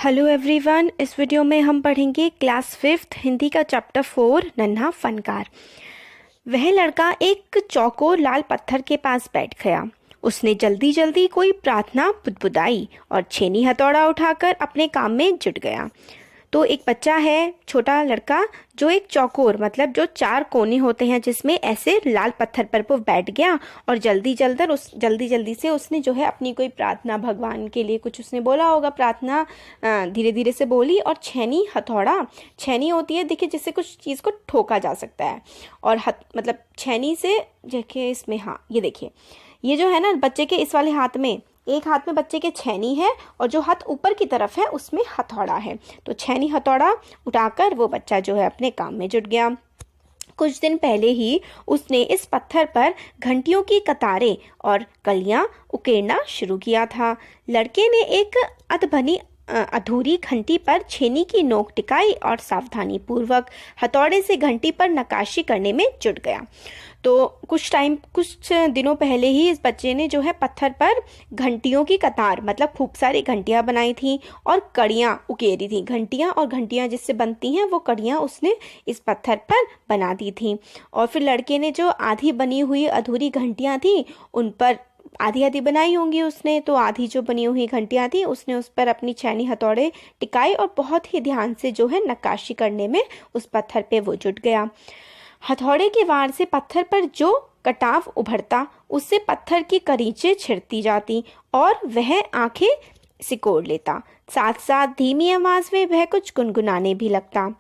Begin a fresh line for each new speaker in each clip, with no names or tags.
Hello everyone, इस video में हम पढ़ेंगे क्लास 5th हिंदी का चैप्टर 4 नन्हा फनकार। वह लड़का एक चौकोर लाल पत्थर के पास बैठ गया। उसने जल्दी जल्दी कोई प्रार्थना बुदबुदाई और छेनी हथौड़ा उठाकर अपने काम में जुट गया। तो एक बच्चा है, छोटा लड़का, जो एक चौकोर मतलब जो 4 कोने होते हैं जिसमें ऐसे लाल पत्थर पर वो बैठ गया और जल्दी जल्दी से उसने जो है अपनी कोई प्रार्थना, भगवान के लिए कुछ उसने बोला होगा, प्रार्थना धीरे धीरे से बोली। और छेनी हथौड़ा, छेनी होती है देखिए जिससे कुछ चीज़ को ठोका जा सकता है, और मतलब छेनी से देखिए इसमें, हाँ ये देखिए, ये जो है ना बच्चे के इस वाले हाथ में, एक हाथ में बच्चे के छेनी है और जो हाथ ऊपर की तरफ है उसमें हथौड़ा है। तो छेनी हथौड़ा उठाकर वो बच्चा जो है अपने काम में जुट गया। कुछ दिन पहले ही उसने इस पत्थर पर घंटियों की कतारें और कलियां उकेरना शुरू किया था। लड़के ने एक अधबनी अधूरी घंटी पर छेनी की नोक टिकाई और सावधानी पूर्वक हथौड़े से घंटी पर नक्काशी करने में जुट गया। तो कुछ दिनों पहले ही इस बच्चे ने जो है पत्थर पर घंटियों की कतार मतलब खूब सारी घंटियां बनाई थी और कड़ियां उकेरी थी। घंटियां जिससे बनती हैं वो कड़ियां उसने इस पत्थर पर बना दी थी। और फिर लड़के ने जो आधी बनी हुई अधूरी घंटियां थी उन पर आधी आधी बनाई होंगी उसने, तो आधी जो बनी हुई घंटियां थी उसने उस पर अपनी छेनी हथौड़े टिकाई और बहुत ही ध्यान से जो है नक्काशी करने में उस पत्थर पे वो जुट गया। हथौड़े के वार से पत्थर पर जो कटाव उभरता उससे पत्थर की करीचें छिड़ती जाती और वह आंखें सिकोड़ लेता। साथ साथ धीमी आवाज में वह कुछ गुनगुनाने भी लगता।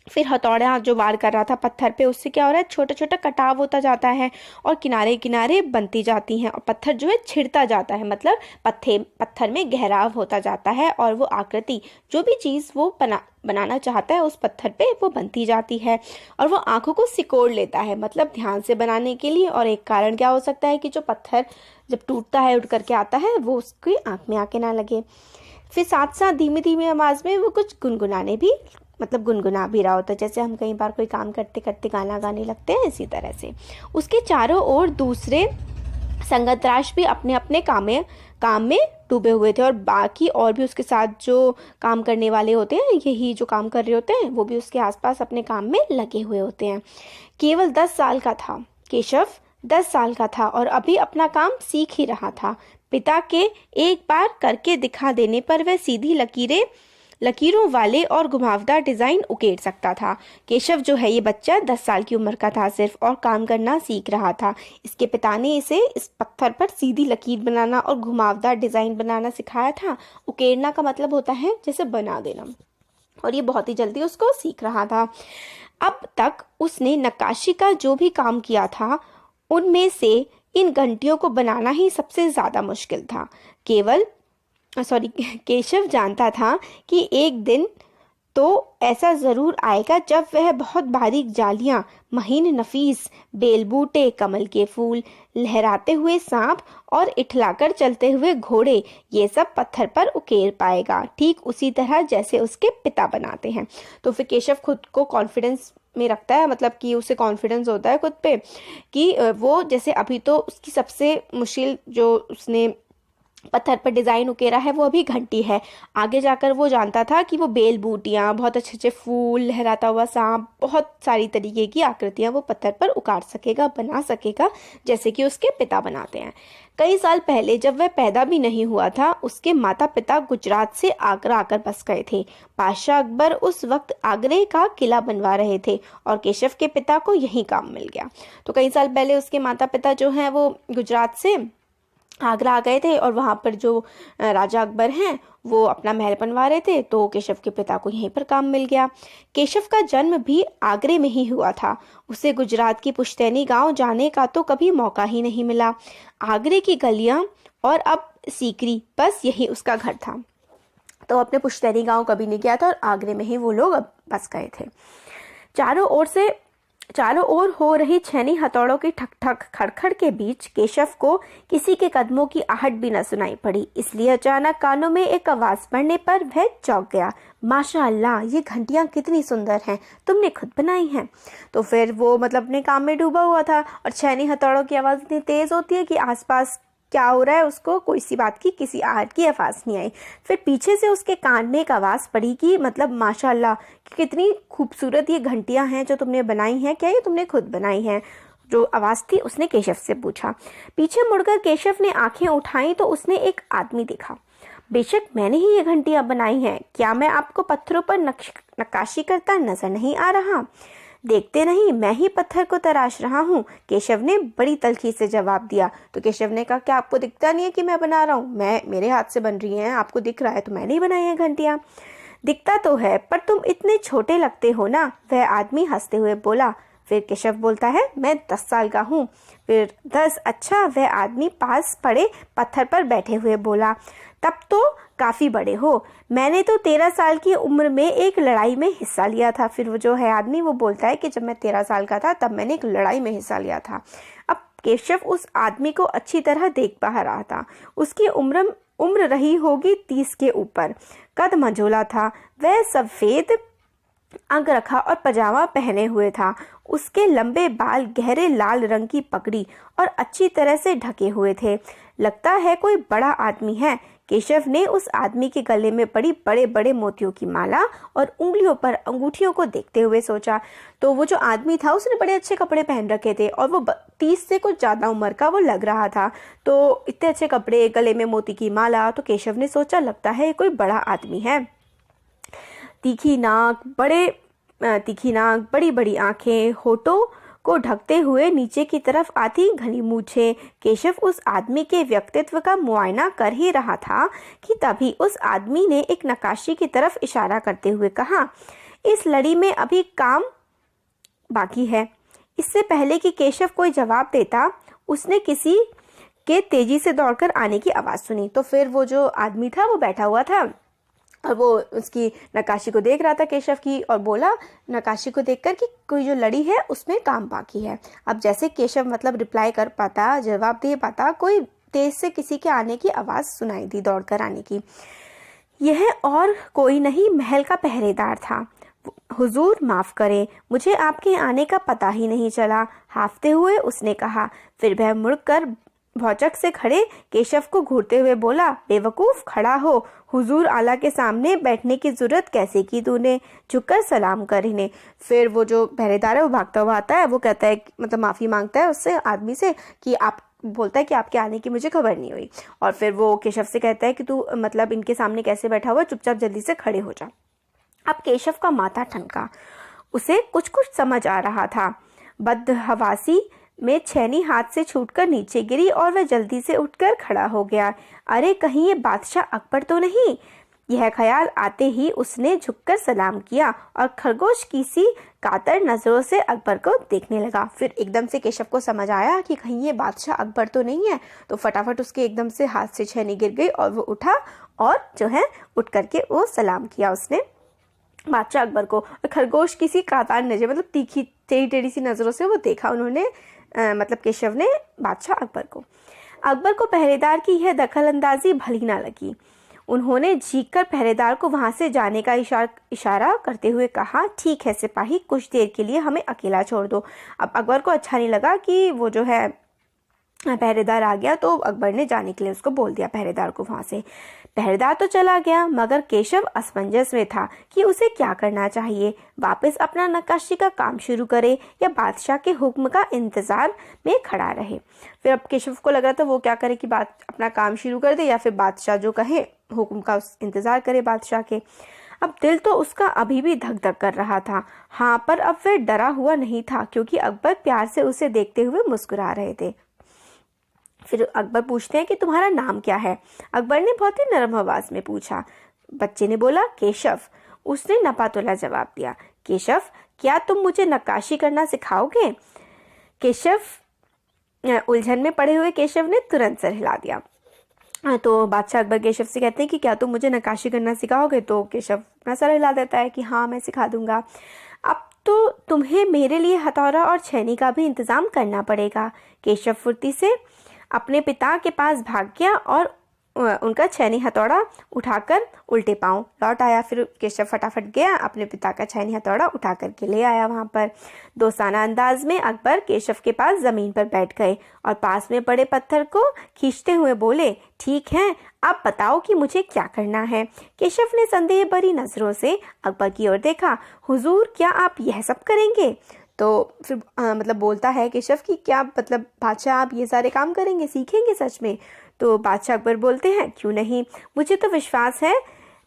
फिर हथौड़ा जो वार कर रहा था पत्थर पे, उससे क्या हो रहा है, छोटा छोटा कटाव होता जाता है और किनारे किनारे बनती जाती हैं और पत्थर जो है छिड़ता जाता है, मतलब पत्थर में गहराव होता जाता है और वो आकृति, जो भी चीज़ वो बनाना चाहता है उस पत्थर पे वो बनती जाती है और वो आंखों को सिकोड़ लेता है, मतलब ध्यान से बनाने के लिए। और एक कारण क्या हो सकता है कि जो पत्थर जब टूटता है उठ करके आता है वो उसकी आंख में आके ना लगे। फिर साथ साथ धीमी धीमी आवाज में वो कुछ गुनगुनाने भी, मतलब गुनगुना भी रहा होता है, जैसे हम कई बार कोई काम करते करते गाना गाने लगते हैं, इसी तरह से। उसके चारों ओर दूसरे संगतराश भी अपने अपने काम में डूबे हुए थे और बाकी और भी उसके साथ जो काम करने वाले होते हैं, यही जो काम कर रहे होते हैं, वो भी उसके आसपास अपने काम में लगे हुए होते हैं। केवल 10 साल का था केशव, 10 साल का था और अभी अपना काम सीख ही रहा था। पिता के एक बार करके दिखा देने पर वह सीधी लकीरों वाले और घुमावदार डिजाइन उकेर सकता था। केशव जो है ये बच्चा 10 साल की उम्र का था सिर्फ और काम करना सीख रहा था। इसके पिता ने इसे इस पत्थर पर सीधी लकीर बनाना और घुमावदार डिजाइन बनाना सिखाया था। उकेरना का मतलब होता है जैसे बना देना, और ये बहुत ही जल्दी उसको सीख रहा था। अब तक उसने नक्काशी का जो भी काम किया था उनमें से इन घंटियों को बनाना ही सबसे ज्यादा मुश्किल था। केशव जानता था कि एक दिन तो ऐसा जरूर आएगा जब वह बहुत बारीक जालियां, महीन नफीस बेलबूटे, कमल के फूल, लहराते हुए सांप और इठलाकर चलते हुए घोड़े, ये सब पत्थर पर उकेर पाएगा, ठीक उसी तरह जैसे उसके पिता बनाते हैं। तो फिर केशव खुद को कॉन्फिडेंस में रखता है, मतलब कि उसे कॉन्फिडेंस होता है खुद पे कि वो, जैसे अभी तो उसकी सबसे मुश्किल जो उसने पत्थर पर डिजाइन उकेरा है वो अभी घंटी है, आगे जाकर वो जानता था कि वो बेल बूटियां, बहुत अच्छे अच्छे फूल, लहराता हुआ सांप, बहुत सारी तरीके की आकृतियां वो पत्थर पर उकार सकेगा, बना सकेगा, जैसे कि उसके पिता बनाते हैं। कई साल पहले जब वह पैदा भी नहीं हुआ था उसके माता पिता गुजरात से आगरा आकर बस गए थे। बादशाह अकबर उस वक्त आगरे का किला बनवा रहे थे और केशव के पिता को यही काम मिल गया। तो कई साल पहले उसके माता पिता जो हैं वो गुजरात से आगरा आ गए थे और वहां पर जो राजा अकबर हैं वो अपना महल बनवा रहे थे, तो केशव के पिता को यहीं पर काम मिल गया। केशव का जन्म भी आगरे में ही हुआ था। उसे गुजरात की पुश्तैनी गांव जाने का तो कभी मौका ही नहीं मिला। आगरे की गलियां और अब सीकरी, बस यही उसका घर था। तो अपने पुश्तैनी गांव कभी नहीं गया था और आगरे में ही वो लोग अब बस गए थे। चारों ओर हो रही छेनी हथौड़ों की ठक ठक खड़खड़ के बीच केशव को किसी के कदमों की आहट भी न सुनाई पड़ी, इसलिए अचानक कानों में एक आवाज पड़ने पर वह चौंक गया। माशाअल्लाह, ये घंटियां कितनी सुंदर हैं, तुमने खुद बनाई हैं। तो फिर वो मतलब अपने काम में डूबा हुआ था और छेनी हथौड़ों की आवाज इतनी तेज होती है कि आसपास क्या हो रहा है उसको कोई सी बात की किसी आहट की आवाज़ नहीं आई। फिर पीछे से उसके कान में एक आवाज़ पड़ी कि मतलब माशाल्लाह कितनी खूबसूरत ये घंटियां हैं जो तुमने बनाई हैं, क्या ये तुमने खुद बनाई हैं? जो आवाज़ थी उसने केशव से पूछा। पीछे मुड़कर केशव ने आंखें उठाई तो उसने एक आदमी देखा। बेशक मैंने ही ये घंटियां बनाई हैं, क्या मैं आपको पत्थरों पर नक्काशी करता नजर नहीं आ रहा? देखते नहीं, मैं ही पत्थर को तराश रहा हूँ, केशव ने बड़ी तल्खी से जवाब दिया। तो केशव ने कहा, क्या आपको दिखता नहीं है कि मैं बना रहा हूँ? मैं मेरे हाथ से बन रही हैं, आपको दिख रहा है तो मैंने ही बनाई है घंटियां। दिखता तो है, पर तुम इतने छोटे लगते हो ना, वह आदमी हंसते हुए बोला। फिर केशव बोलता है, मैं 10 साल का हूँ। फिर 10? अच्छा, वह आदमी पास पड़े पत्थर पर बैठे हुए बोला, तब तो काफ़ी बड़े हो। मैंने तो 13 साल की उम्र में एक लड़ाई में हिस्सा लिया था। फिर वो जो है आदमी वो बोलता है कि जब मैं 13 साल का था तब मैंने एक लड़ाई में हिस्सा लिया था। अब केशव उस आदमी को अच्छी तरह देख पा रहा था। उसकी उम्र रही होगी 30 के ऊपर। कद मंझोला था। वह सफ़ेद अंग रखा और पजामा पहने हुए था। उसके लंबे बाल गहरे लाल रंग की पगड़ी और अच्छी तरह से ढके हुए थे। लगता है कोई बड़ा आदमी है। केशव ने उस आदमी के गले में पड़ी बड़े बड़े मोतियों की माला और उंगलियों पर अंगूठियों को देखते हुए सोचा। तो वो जो आदमी था उसने बड़े अच्छे कपड़े पहन रखे थे और वो 30 से कुछ ज़्यादा उम्र का वो लग रहा था। तो इतने अच्छे कपड़े, गले में मोती की माला, तो केशव ने सोचा लगता है कोई बड़ा आदमी है। तीखी नाक, बड़ी बड़ी आंखें, होठों को ढकते हुए नीचे की तरफ आती घनी मूछें। केशव उस आदमी के व्यक्तित्व का मुआयना कर ही रहा था कि तभी उस आदमी ने एक नक्काशी की तरफ इशारा करते हुए कहा, इस लड़ी में अभी काम बाकी है। इससे पहले कि केशव कोई जवाब देता, उसने किसी के तेजी से दौड़कर आने की आवाज़ सुनी। तो फिर वो जो आदमी था वो बैठा हुआ था और वो उसकी नक्काशी को देख रहा था केशव की, और बोला नक्काशी को देखकर कि कोई जो लड़ी है उसमें काम बाकी है। अब जैसे केशव मतलब रिप्लाई कर पाता, जवाब दे पाता, कोई तेज से किसी के आने की आवाज़ सुनाई दी, दौड़कर आने की। यह और कोई नहीं, महल का पहरेदार था। हुजूर माफ़ करें, मुझे आपके आने का पता ही नहीं चला, हाफते हुए उसने कहा। फिर वह मुड़कर भौचक से खड़े केशव को घूरते हुए बोला, बेवकूफ़, खड़ा हो। हुजूर आला के सामने बैठने की जरूरत कैसे की तूने? झुककर सलाम कर इन्हें। फिर वो जो पहरेदार है वो भागता हुआ आता है। वो कहता है, मतलब माफ़ी मांगता है उससे, आदमी से, कि आप, बोलता है कि आपके आने की मुझे खबर नहीं हुई। और फिर वो केशव से कहता है कि तू मतलब इनके सामने कैसे बैठा हुआ, चुपचाप जल्दी से खड़े हो जा। अब केशव का माथा ठनका। उसे कुछ कुछ समझ आ रहा था। बदहवासी में छेनी हाथ से छूटकर नीचे गिरी और वह जल्दी से उठकर खड़ा हो गया। अरे कहीं ये बादशाह अकबर तो नहीं? यह ख्याल आते ही उसने झुककर सलाम किया और खरगोश की सी कातर नजरों से अकबर को देखने लगा। फिर एकदम से केशव को समझ आया कि कहीं ये बादशाह अकबर तो नहीं है। तो फटाफट उसके एकदम से हाथ से छेनी गिर गई और वो उठा और जो है उठ करके वो सलाम किया उसने बादशाह अकबर को। और खरगोश किसी कातार नजर, मतलब तीखी टेढ़ी टेढ़ी सी नजरों से वो देखा उन्होंने, मतलब केशव ने बादशाह अकबर को। अकबर को पहरेदार की यह दखलंदाजी भली ना लगी। उन्होंने झीक कर पहरेदार को वहां से जाने का इशारा करते हुए कहा, ठीक है सिपाही, कुछ देर के लिए हमें अकेला छोड़ दो। अब अकबर को अच्छा नहीं लगा कि वो जो है पहरेदार आ गया, तो अकबर ने जाने के लिए उसको बोल दिया पहरेदार को वहां से। पहरेदार तो चला गया, मगर केशव असमंजस में था कि उसे क्या करना चाहिए, वापस अपना नक्काशी का काम शुरू करे या बादशाह के हुक्म का इंतजार में खड़ा रहे। फिर अब केशव को लग रहा था वो क्या करे कि अपना काम शुरू कर दे या फिर बादशाह जो कहे हुक्म का इंतजार करे बादशाह के। अब दिल तो उसका अभी भी धक धक कर रहा था। हाँ, पर अब वह डरा हुआ नहीं था क्योंकि अकबर प्यार से उसे देखते हुए मुस्कुरा रहे थे। फिर अकबर पूछते हैं कि तुम्हारा नाम क्या है? अकबर ने बहुत ही नरम आवाज में पूछा। बच्चे ने बोला, केशव। उसने नपातुला जवाब दिया। केशव, क्या तुम मुझे नक्काशी करना सिखाओगे? केशव, उलझन में पड़े हुए केशव ने तुरंत सर हिला दिया। तो बादशाह अकबर केशव से कहते हैं कि क्या तुम मुझे नक्काशी करना सिखाओगे? तो केशव अपना सर हिला देता है कि हाँ, मैं सिखा दूंगा। अब तो तुम्हें मेरे लिए हथौड़ा और छेनी का भी इंतजाम करना पड़ेगा। केशव फुर्ती से अपने पिता के पास भाग गया और उनका छैनी हथौड़ा उठाकर उल्टे पांव लौट आया। फिर केशव फटाफट गया, अपने पिता का छैनी हथौड़ा उठा करके ले आया। वहां पर दोस्ताना अंदाज में अकबर केशव के पास जमीन पर बैठ गए और पास में पड़े पत्थर को खींचते हुए बोले, ठीक है, आप बताओ कि मुझे क्या करना है। केशव ने संदेह भरी नजरों से अकबर की ओर देखा। हुजूर, क्या आप यह सब करेंगे? तो फिर मतलब बोलता है केशव कि क्या मतलब बादशाह, आप ये सारे काम करेंगे, सीखेंगे सच में? तो बादशाह अकबर बोलते हैं, क्यों नहीं, मुझे तो विश्वास है,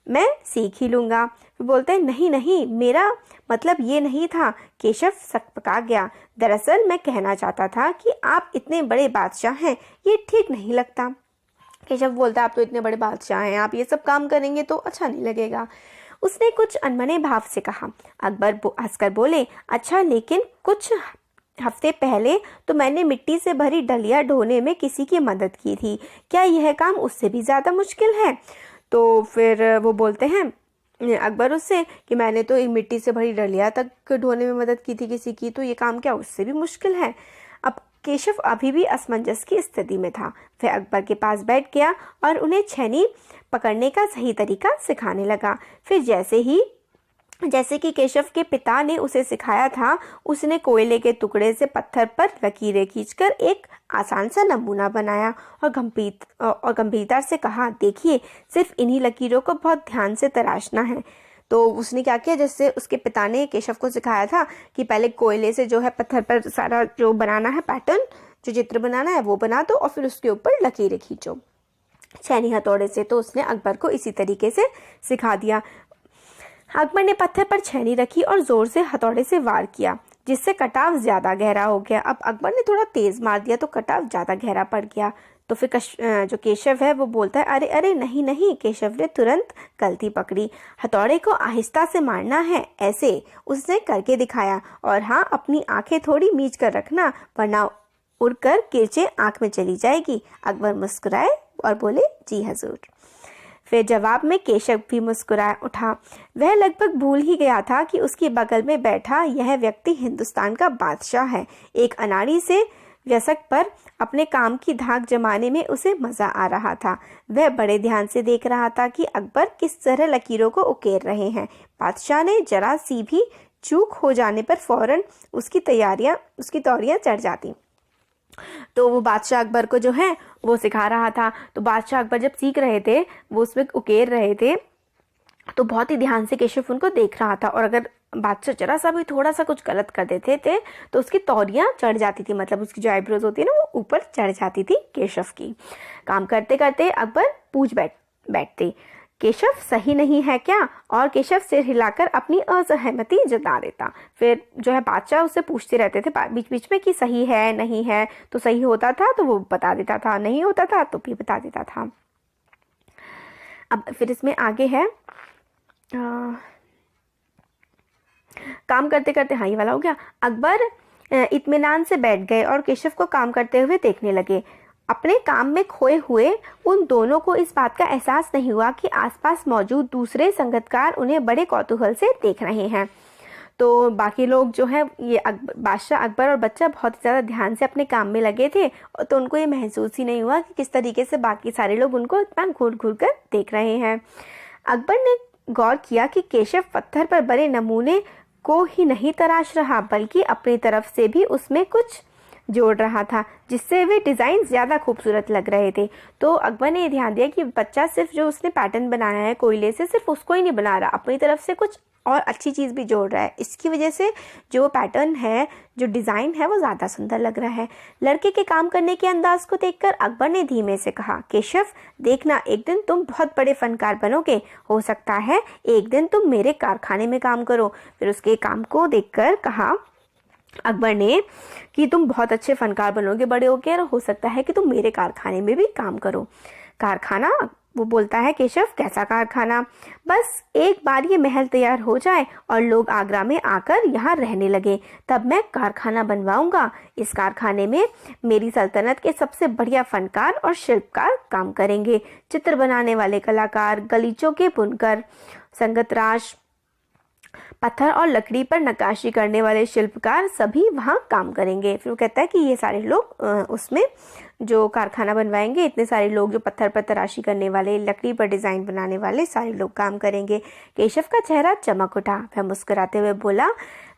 मैं सीख ही लूँगा। फिर बोलते हैं, नहीं नहीं, मेरा मतलब ये नहीं था। केशव सकपका गया। दरअसल मैं कहना चाहता था कि आप इतने बड़े बादशाह हैं, ये ठीक नहीं लगता। केशव बोलता है, आप तो इतने बड़े बादशाह हैं, आप ये सब काम करेंगे तो अच्छा नहीं लगेगा। उसने कुछ अनमने भाव से कहा। अकबर हंसकर बोले, अच्छा, लेकिन कुछ हफ्ते पहले तो मैंने मिट्टी से भरी डलिया ढोने में किसी की मदद की थी, क्या यह काम उससे भी ज्यादा मुश्किल है? तो फिर वो बोलते हैं अकबर उससे कि मैंने तो एक मिट्टी से भरी डलिया तक ढोने में मदद की थी किसी की, तो ये काम क्या उससे भी मुश्किल है? अब केशव अभी भी असमंजस की स्थिति में था। वह अकबर के पास बैठ गया और उन्हें छैनी पकड़ने का सही तरीका सिखाने लगा। फिर जैसे कि केशव के पिता ने उसे सिखाया था, उसने कोयले के टुकड़े से पत्थर पर लकीरें खींचकर एक आसान सा नमूना बनाया और गंभीरता से कहा, देखिए, सिर्फ इन्हीं लकीरों को बहुत ध्यान से तराशना है। तो उसने क्या किया, जैसे उसके पिता ने केशव को सिखाया था कि पहले कोयले से जो है पत्थर पर सारा जो बनाना है पैटर्न, जो चित्र बनाना है वो बना दो और फिर उसके ऊपर लकीरें खींचो छैनी हथौड़े से। तो उसने अकबर को इसी तरीके से सिखा दिया। अकबर ने पत्थर पर छैनी रखी और जोर से हथौड़े से वार किया, जिससे कटाव ज्यादा गहरा हो गया। अब अकबर ने थोड़ा तेज मार दिया तो कटाव ज्यादा गहरा पड़ गया। तो फिर जो केशव है वो बोलता है, अरे अरे नहीं नहीं। केशव ने तुरंत गलती पकड़ी। हथौड़े को आहिस्ता से मारना है, ऐसे उसने करके दिखाया। और हाँ, अपनी आंखें थोड़ी मीच कर रखना, वरना उड़कर किरचें आंख में चली जाएगी। अकबर मुस्कुराए और बोले, जी हजूर। फिर जवाब में केशव भी मुस्कुरा उठा। वह लगभग भूल ही गया था कि उसके बगल में बैठा यह व्यक्ति हिंदुस्तान का बादशाह है। एक अनाड़ी से व्यसक पर अपने काम की धाक जमाने में उसे मजा आ रहा था। वह बड़े ध्यान से देख रहा था कि अकबर किस तरह लकीरों को उकेर रहे हैं। बादशाह ने जरा सी भी चूक हो जाने पर फौरन उसकी तौरियां चढ़ जाती। तो वो बादशाह अकबर को जो है वो सिखा रहा था। तो बादशाह अकबर जब सीख रहे थे, वो उसमें उकेर रहे थे, तो बहुत ही ध्यान से केशव उनको देख रहा था। और अगर बादशाह जरा सा भी थोड़ा सा कुछ गलत कर देते थे तो उसकी तौरियां चढ़ जाती थी, मतलब उसकी जो आईब्रोज होती है ना वो ऊपर चढ़ जाती थी केशव की। काम करते करते अकबर पूछ बैठते, केशव सही नहीं है क्या? और केशव सिर हिलाकर अपनी असहमति जता देता। फिर जो है बादशाह उससे पूछते रहते थे बीच बीच में कि सही है नहीं है। तो सही होता था तो वो बता देता था, नहीं होता था तो भी बता देता था। अब फिर इसमें आगे है काम करते करते, हाँ ये वाला हो गया। अकबर इत्मीनान से बैठ गए और केशव को काम करते हुए देखने लगे। अपने काम में खोए हुए उन दोनों को इस बात का एहसास नहीं हुआ कि आसपास मौजूद दूसरे संगतकार उन्हें बड़े कौतूहल से देख रहे हैं। तो बाकी लोग जो है, ये बादशाह अकबर और बच्चा बहुत ज़्यादा ध्यान से अपने काम में लगे थे, तो उनको ये महसूस ही नहीं हुआ कि किस तरीके से बाकी सारे लोग उनको इतना घूर घूर कर देख रहे हैं। अकबर ने गौर किया कि केशव पत्थर पर बने नमूने को ही नहीं तराश रहा, बल्कि अपनी तरफ से भी उसमें कुछ जोड़ रहा था, जिससे वे डिज़ाइन ज़्यादा खूबसूरत लग रहे थे। तो अकबर ने ध्यान दिया कि बच्चा सिर्फ जो उसने पैटर्न बनाया है कोयले से, सिर्फ उसको ही नहीं बना रहा, अपनी तरफ से कुछ और अच्छी चीज़ भी जोड़ रहा है। इसकी वजह से जो पैटर्न है, जो डिज़ाइन है, वो ज़्यादा सुंदर लग रहा है। लड़के के काम करने के अंदाज को देखकर अकबर ने धीमे से कहा, केशव, देखना, एक दिन तुम बहुत बड़े फनकार बनोगे। हो सकता है एक दिन तुम मेरे कारखाने में काम करो। फिर उसके काम को देखकर कहा अकबर ने कि तुम बहुत अच्छे फनकार बनोगे बड़े होके, और हो सकता है कि तुम मेरे कारखाने में भी काम करो। कारखाना? वो बोलता है, केशव, कैसा कारखाना? बस एक बार ये महल तैयार हो जाए और लोग आगरा में आकर यहाँ रहने लगे, तब मैं कारखाना बनवाऊंगा। इस कारखाने में मेरी सल्तनत के सबसे बढ़िया फनकार और शिल्पकार काम करेंगे। चित्र बनाने वाले कलाकार, गलीचों के बुनकर, संगतराश, पत्थर और लकड़ी पर नक्काशी करने वाले शिल्पकार सभी वहाँ काम करेंगे। फिर वो कहता है कि ये सारे लोग उसमें जो कारखाना बनवाएंगे, इतने सारे लोग जो पत्थर पर तराशी करने वाले, लकड़ी पर डिज़ाइन बनाने वाले सारे लोग काम करेंगे। केशव का चेहरा चमक उठा। वह मुस्कुराते हुए बोला,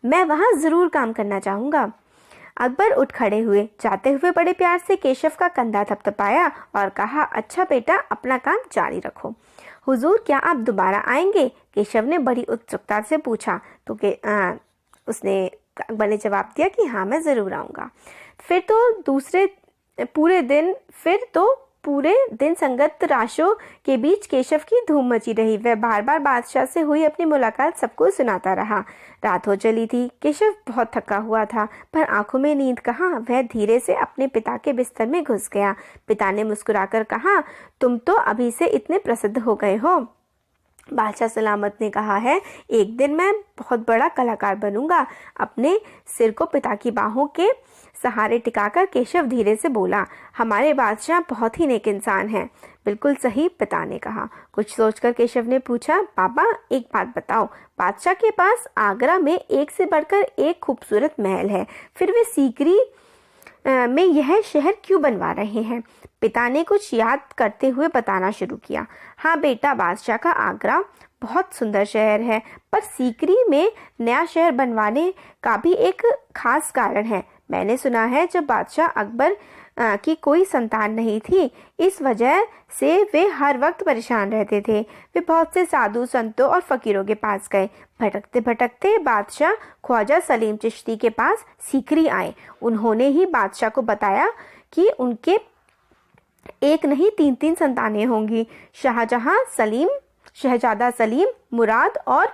मैं वहाँ ज़रूर काम करना चाहूँगा। अकबर उठ खड़े हुए। जाते हुए बड़े प्यार से केशव का कंधा थपथपाया और कहा, अच्छा बेटा, अपना काम जारी रखो। हुजूर, क्या आप दोबारा आएंगे? केशव ने बड़ी उत्सुकता से पूछा। तो अकबर ने जवाब दिया कि हाँ, मैं ज़रूर आऊँगा। फिर तो पूरे दिन संगत राशों के बीच केशव की धूम मची रही। वह बार बार बादशाह से हुई अपनी मुलाकात सबको सुनाता रहा। रात हो चली थी। केशव बहुत थका हुआ था, पर आंखों में नींद कहाँ। वह धीरे से अपने पिता के बिस्तर में घुस गया। पिता ने मुस्कुराकर कहा, तुम तो अभी से इतने प्रसिद्ध हो गए हो। बादशाह सलामत ने कहा है, एक दिन मैं बहुत बड़ा कलाकार बनूंगा। अपने सिर को पिता की बाहों के सहारे टिकाकर केशव धीरे से बोला, हमारे बादशाह बहुत ही नेक इंसान हैं। बिल्कुल सही, पिता ने कहा। कुछ सोचकर केशव ने पूछा, पापा एक बात बताओ, बादशाह के पास आगरा में एक से बढ़कर एक खूबसूरत महल है, फिर वे सीकरी में यह शहर क्यों बनवा रहे हैं? पिता ने कुछ याद करते हुए बताना शुरू किया। हाँ बेटा, बादशाह का आगरा बहुत सुंदर शहर है, पर सीकरी में नया शहर बनवाने का भी एक खास कारण है। मैंने सुना है जब बादशाह अकबर की कोई संतान नहीं थी, इस वजह से वे हर वक्त परेशान रहते थे। वे बहुत से साधु संतों और फकीरों के पास गए। भटकते भटकते बादशाह ख्वाजा सलीम चिश्ती के पास सीकरी आए। उन्होंने ही बादशाह को बताया कि उनके एक नहीं 3 संतानें होंगी, शहजादा सलीम, मुराद और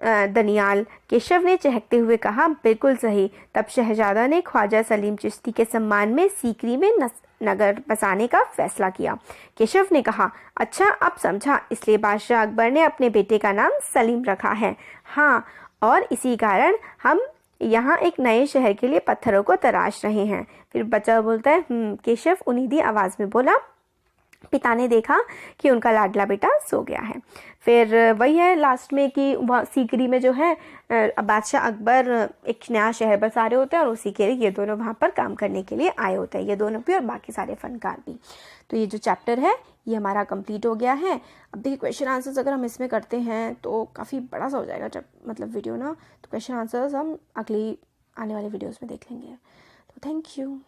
दनियाल। केशव ने चहकते हुए कहा, बिल्कुल सही। तब शहजादा ने ख्वाजा सलीम चिश्ती के सम्मान में सीकरी में नगर बसाने का फैसला किया। केशव ने कहा, अच्छा अब समझा, इसलिए बादशाह अकबर ने अपने बेटे का नाम सलीम रखा है। हाँ, और इसी कारण हम यहाँ एक नए शहर के लिए पत्थरों को तराश रहे हैं। फिर बच्चा बोलता है, केशव उन्नीदी आवाज में बोला। पिता ने देखा कि उनका लाडला बेटा सो गया है। फिर वही है लास्ट में कि वह सीकरी में जो है बादशाह अकबर एक नया शहर बसा रहे होते हैं, और उसी के लिए ये दोनों वहाँ पर काम करने के लिए आए होते हैं, ये दोनों भी और बाकी सारे फनकार भी। तो ये जो चैप्टर है ये हमारा कंप्लीट हो गया है। अब देखिए क्वेश्चन आंसर्स अगर हम इसमें करते हैं तो काफ़ी बड़ा सा हो जाएगा मतलब वीडियो ना। तो क्वेश्चन आंसर्स हम अगली आने वाली वीडियोज़ में देख लेंगे। तो थैंक यू।